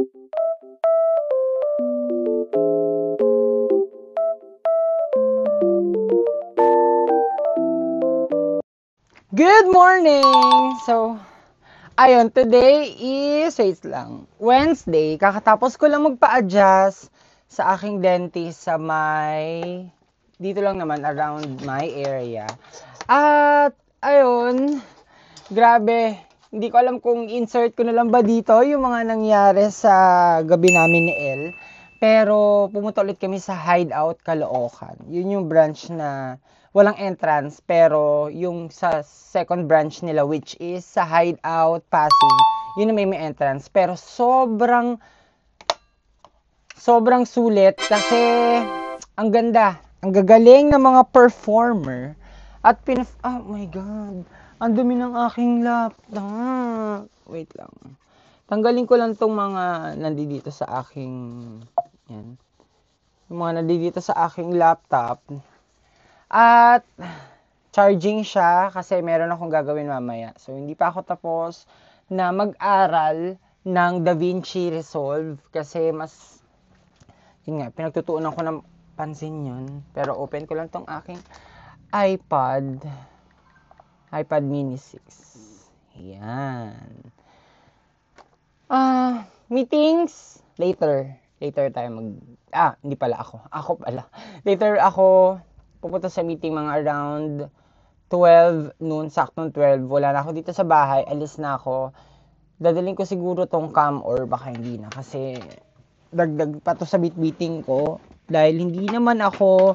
Good morning! So, ayun, today is, wait lang, Wednesday. Kakatapos ko lang magpa-adjust sa aking dentist sa dito lang naman, around my area. At, ayun, grabe, hindi ko alam kung insert ko na lang ba dito yung mga nangyari sa gabi namin ni El. Pero, pumunta ulit kami sa Hideout, Caloocan. Yun yung branch na walang entrance, pero yung sa second branch nila, which is sa Hideout, Pasig, yun na may entrance. Pero sobrang sulit kasi ang ganda, ang gagaling ng mga performer. At oh my God, ang dumi ng aking laptop. Wait lang. Tanggalin ko lang tong mga nandito sa aking, yan. Yung mga nandito sa aking laptop. At charging siya kasi meron akong gagawin mamaya. So, hindi pa ako tapos na mag-aral ng DaVinci Resolve kasi mas, yun nga, pinagtutuunan ko ng pansin yun. Pero open ko lang tong aking iPad Mini 6. Yan. Meetings, later tayo hindi pala ako pala. Later ako pupunta sa meeting mga around 12 noon, saktong 12. Wala na ako dito sa bahay, alis na ako. Dadaling ko siguro tong cam or baka hindi na kasi dagdag pa to sa meeting ko dahil hindi naman ako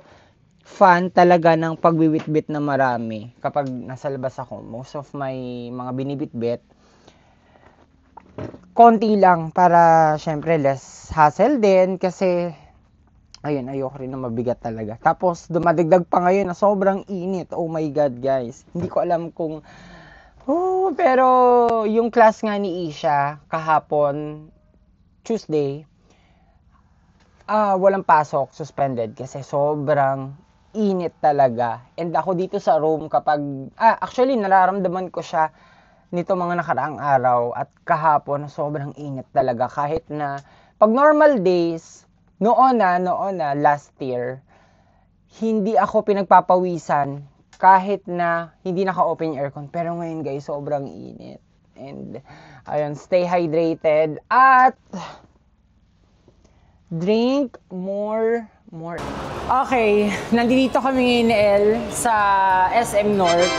fan talaga ng pagbiwitbit na marami kapag nasa labas ako. Most of my mga binibitbit konti lang para syempre less hassle din kasi ayun, ayoko rin na mabigat talaga. Tapos, dumadagdag pa ngayon na sobrang init. Oh my God, guys. Hindi ko alam kung... pero yung class nga ni Isha, kahapon, Tuesday, walang pasok, suspended. Kasi sobrang init talaga. And ako dito sa room kapag... actually, nararamdaman ko siya nito mga nakaraang araw. At kahapon, sobrang init talaga. Kahit na pag normal days... Noon na, last year, hindi ako pinagpapawisan kahit na hindi naka-open yung aircon. Pero ngayon guys, sobrang init. And, ayun, stay hydrated at drink more. Okay, nandito kami ngayon ni El sa SM North.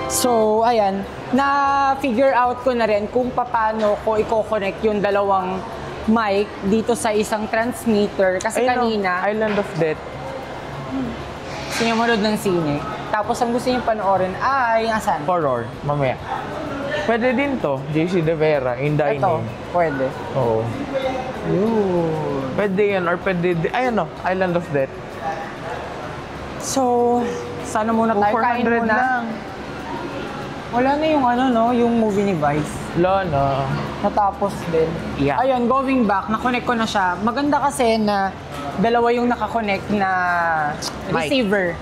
So, ayan, na-figure out ko na rin kung paano ko i-connect yung dalawang mic dito sa isang transmitter kasi kanina Island of Death. Gusto niya manood ng sine. Tapos ang gusto niya panoorin ay asan? Horror, mamaya. Pwede din to, JC De Vera, in dining. Ito, pwede. Oo. Yun. Pwede yan, or pwede, Island of Death. So, sana muna tayo, kain 400 muna. lang. Wala na yung yung movie ni Vice. Wala na. Natapos din. Yeah. Ayun, going back, na-connect ko na siya. Maganda kasi na dalawa yung naka-connect na receiver.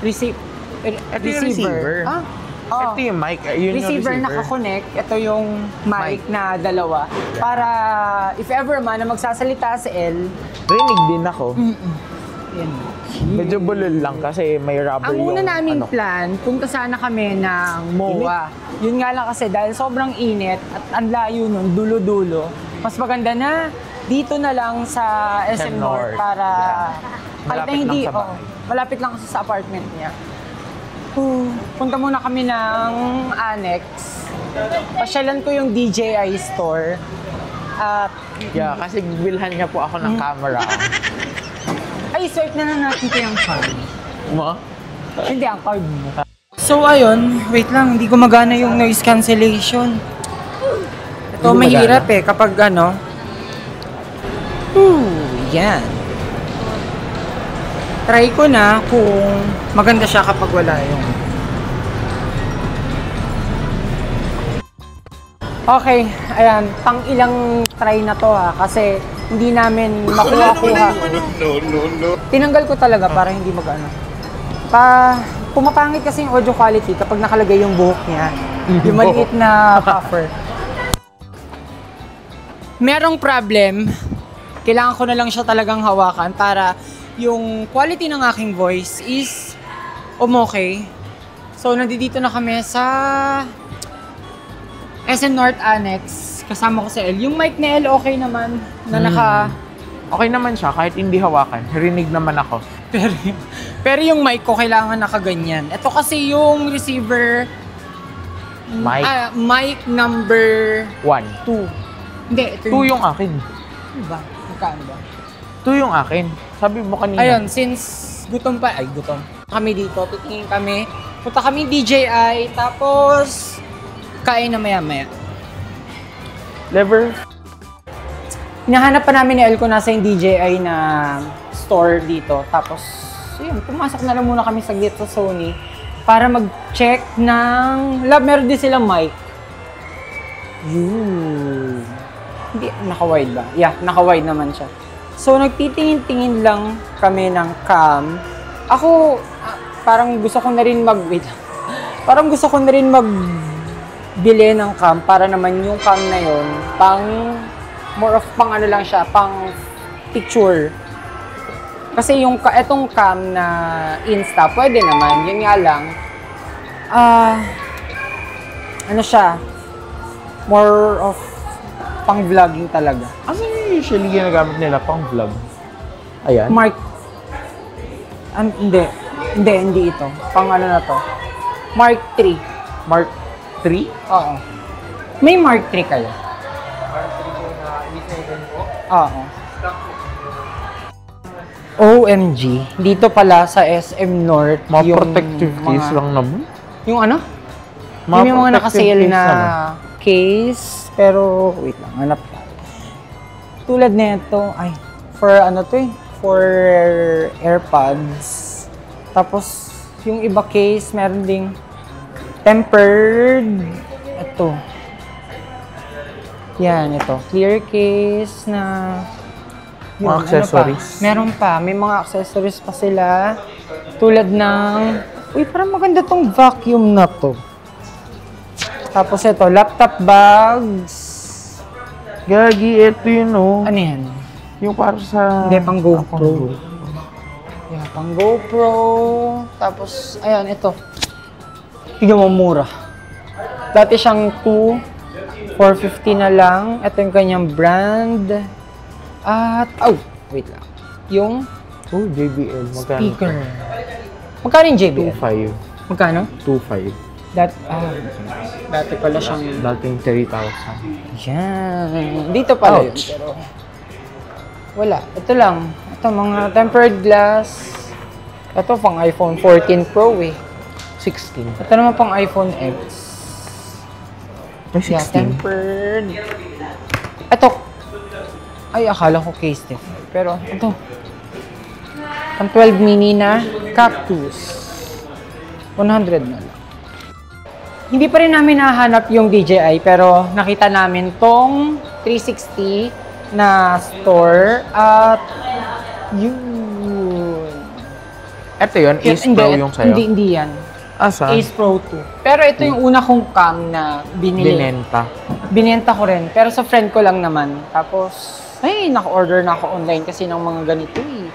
Ito yung receiver. Oh. Ito yung mic. Yun Receiver yung naka-connect. Ito yung mic na dalawa. Para if ever man na magsasalita si El, rinig din ako. yan. Medyo bulol lang kasi may rubber Ang yung una naming plan, punta sana kami ng MOA. Yun nga lang kasi dahil sobrang init at ang layo nun, dulo-dulo. Mas maganda na dito na lang sa SM North para kahit na hindi, malapit lang kasi sa apartment niya. Punta muna kami ng Annex. Pasyalan ko yung DJI store. At kasi bilhan niya po ako ng camera. ay, swipe na natin ito yung card. Mo? Hindi, ang card mo. So, ayun. Wait lang, hindi gumagana yung noise cancellation. Ito, mahirap kapag yan. Try ko na kung maganda siya kapag wala yung... Okay, ayan. Pang ilang try na to kasi hindi namin makuha-kuha. No. Tinanggal ko talaga para hindi pumapangit kasi yung audio quality kapag nakalagay yung buhok niya. Yung maliit na buffer. merong problem, kailangan ko na lang siya talagang hawakan para yung quality ng aking voice is okay. So, nandito na kami sa SM North Annex. Kasama ko si El. Yung mic ni El okay naman na Okay naman siya, kahit hindi hawakan. Rinig naman ako. pero yung mic ko kailangan nakaganyan. Ito kasi yung receiver Mic? Mic number 1. 2. Hindi, ito 2 yung akin. Ano ba? Magkaan ba? 2 yung akin. Sabi mo kanina. Ayun, since gutom kami dito, titingin kami. Punta kami DJI, tapos kain na maya-maya. Lever. Hinahanap pa namin ni El kung nasa yung DJI na store dito. Tapos, yun, pumasok na lang muna kami saglit sa Sony para mag-check ng meron din silang mic. Yun. Hindi, naka-wide ba? Yeah, naka-wide naman siya. So, nagtitingin-tingin lang kami ng cam. Ako, parang gusto ko na rin parang gusto ko na rin magbili ng cam para naman yung cam na yun, more of pang ano lang siya, pang picture. Kasi yung etong cam na Insta, pwede naman. Yun nga lang, ano siya, more of pang vlogging talaga. Ano yung usually ginagamit nila pang vlog? Ayan. Hindi ito. Pang ano na to. Mark 3. Mark 3? Oo. May Mark 3 kayo? Mark 3 po na i-7 po? Oo. OMG. Dito pala sa SM North. Mga yung protective case lang naman. Yung ano? Mga yung mga nakasale na naman. case. Pero, wait lang. Hanap ka. Tulad nito. Ay, for ano to eh. For AirPods. Tapos, yung iba case, meron ding tempered. Ito. Yan, ito. Clear case na mga accessories. Ano pa? Meron pa. May mga accessories pa sila. Tulad ng... Uy, parang maganda tong vacuum na to. Tapos ito, laptop bags. Gagi, ito yun oh. Ano yan? Yung para sa... Hindi, pang GoPro. Yeah, pang GoPro. Tapos, ayan, ito. Tignan mo, mura. Dati siyang 450 na lang. Ito yung kanyang brand. At, wait lang. Yung JBL. Magkano? speaker. Magkano yung JBL? 2.5. Magkano? 2.5. Dati pala siyang... Dating 3,000. Yan. Dito pala yun. Ouch. Pero, wala. Ito lang. Ito, mga tempered glass. Ito, pang iPhone 14 Pro eh. 16. Ito naman pang iPhone X. May 16. Yeah, tempered. Ito. Ay, akala ko case diff. Pero, ito. Ang 12 mini na cactus. 100 na lang. Hindi pa rin namin nahanap yung DJI, pero nakita namin tong 360 na store at yun. Ito yun, Ace Pro yung sa'yo? Hindi yan. Asa? Ace Pro 2. Pero ito yung una kong cam na binili. Binenta ko rin. Pero sa friend ko lang naman. Tapos, ay, naka-order na ako online kasi ng mga ganito eh.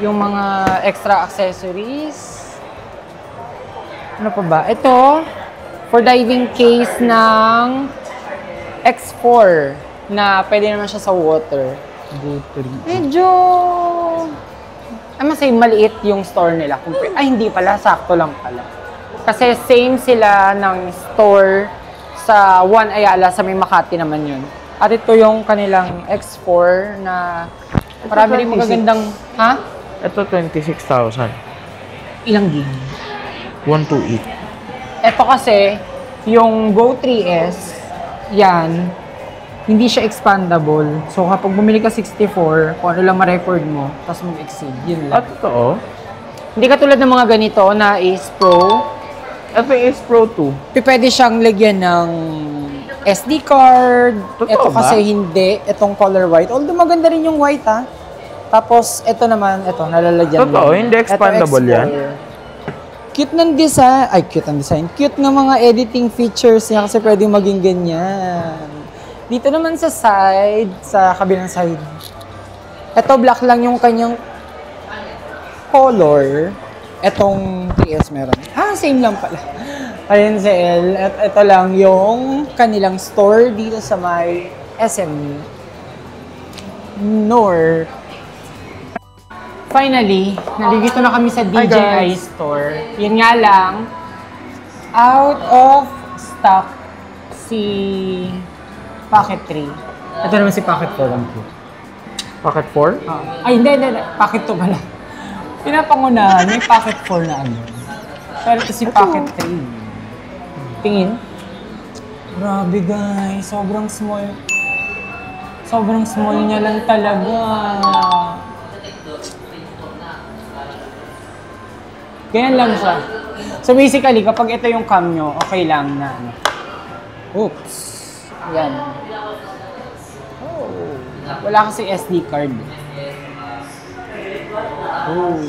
Yung mga extra accessories. Ano pa ba? Ito, for diving case ng X4 na pwede naman siya sa water. Medyo... masay maliit yung store nila. Ay, hindi pala. Sakto lang pala. Kasi same sila ng store sa One Ayala sa may Makati naman yun. At ito yung kanilang X4 na marami rin magagandang... Ha? Ito 26,000. Ilang gig? 128. Ito kasi, yung Go 3S, yan, hindi siya expandable. So, kapag bumili ka 64, kung ano lang ma-record mo, tapos mag-exceed, yun lang. Totoo? Hindi katulad ng mga ganito na Ace Pro. Ito yung Ace Pro 2. Pwede siyang lagyan ng SD card. Totoo Ito ba? kasi hindi. Itong color white. Although maganda rin yung white ha. Tapos, ito naman, ito, nalalagyan Totoo, mo. hindi expandable yan. Cute ng design. Ay, cute ng design. Cute ng mga editing features niya kasi pwedeng maging ganyan. Dito naman sa side, sa kabilang side. Ito black lang yung kanyang color. Etong TS meron. Same lang pala. Ayun si L. At ito lang yung kanilang store dito sa may SM North. Finally, nandito na kami sa DJI store. Yun nga lang, out of stock si Pocket 3. Ito naman si Pocket 4 lang po. Pocket 4? Ay, hindi. Pocket 2 pala. Pinapangunahan, may Pocket 4 na ano. Pero ito si Pocket 3. Tingin. Grabe guys, sobrang small. Sobrang small niya lang talaga. Ganyan lang siya. So basically, kapag ito yung cam nyo, okay lang na ano. Oops. Yan. Oh. Wala kasi SD card. Oh.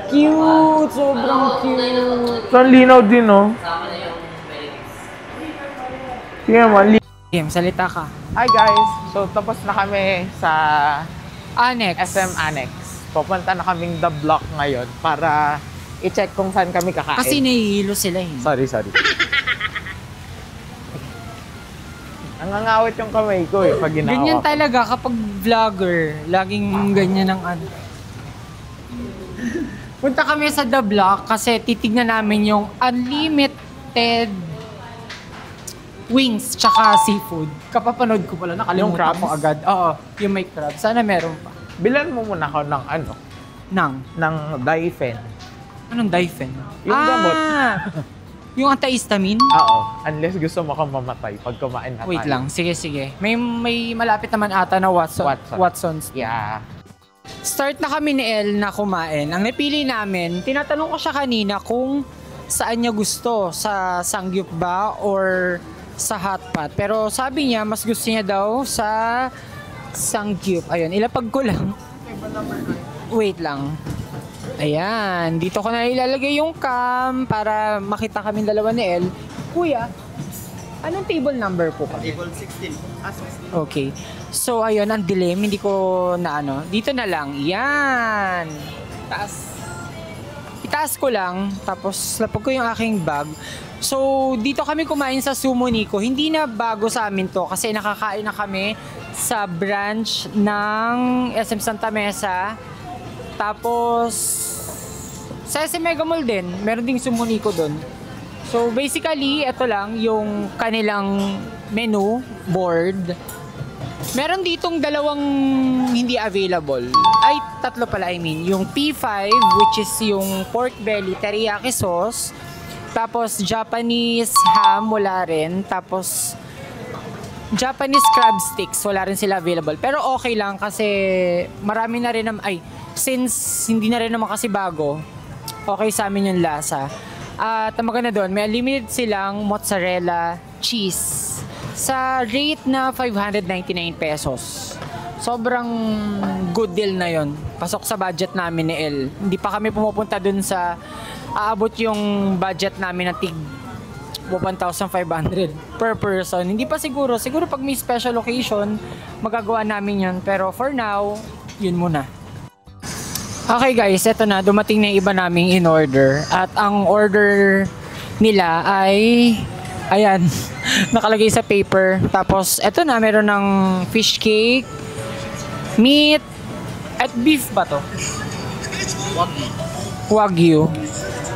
Cute! Sobrang cute! So, ang linaw din, no? Tingnan mo, Game, salita ka. Hi guys! So, tapos na kami sa Annex. SM Annex. Pupunta na kaming The Block ngayon para i-check kung saan kami kakain. Kasi nahihilo sila eh. Sorry. Nangangawit yung kamay ko eh, pag ginawa Ganyan ko. talaga kapag vlogger. Laging ganyan ang ano. Punta kami sa The Block kasi titignan namin yung unlimited wings tsaka seafood. Kapapanood ko pala, Yung nakalimutan crabs? ko agad. Oo, yung may crab. Sana meron pa. Bilan mo muna ako ng ano, ng Daifen. Anong Daifen? Yung gamot. Yung antihistamine? Oo. Unless gusto mo kang mamatay pag kumain na Wait tayo. lang, sige. May malapit naman ata na Watson's. Yeah. Start na kami ni El na kumain. Ang napili namin, tinatanong ko siya kanina kung saan niya gusto. Sa Sangyup ba or sa Hotpot. Pero sabi niya, mas gusto niya daw sa Sangyup. Ayun, ilapag ko lang. Wait lang. Ayan, dito ko na ilalagay yung cam para makita kami dalawa ni El. Kuya, anong table number po kami? Table 16. 16. Okay. So, ayun, ang dilim. Hindi ko na ano. Dito na lang. Yan. Itaas ko lang. Tapos, lapag ko yung aking bag. So, dito kami kumain sa Sumo Nico. Hindi na bago sa amin to kasi nakakain na kami sa branch ng SM Santa Mesa. Tapos, sa SM Mega Mall din. Meron ding Sumo Nico doon. So, basically, ito lang yung kanilang menu board. Meron ditong dalawang hindi available. Ay, tatlo pala, I mean. Yung P5, which is yung pork belly teriyaki sauce. Tapos, Japanese ham, wala rin. Tapos, Japanese crab sticks, wala rin sila available. Pero okay lang kasi marami na rin since hindi na rin naman kasi bago, okay sa amin yung lasa. At ang maganda doon, may unlimited silang mozzarella cheese sa rate na 599 pesos. Sobrang good deal na yon. Pasok sa budget namin ni El. Hindi pa kami pumupunta dun sa aabot yung budget namin na tig 1,500 per person. Hindi pa siguro. Siguro pag may special occasion, magagawa namin yun. Pero for now, yun muna. Okay guys, eto na. Dumating na yung iba naming in order. At ang order nila ay ayan, nakalagay sa paper. Tapos, eto na, meron ng fish cake, meat, at beef ba to? Wagyu.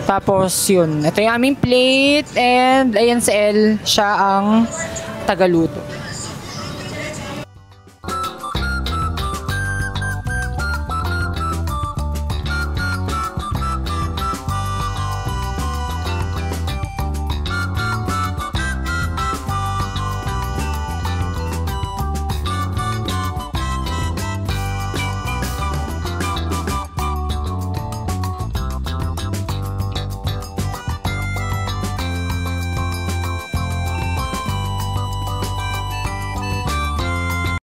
Tapos, yun. Ito yung aming plate, and ayan si El, siya ang tagaluto.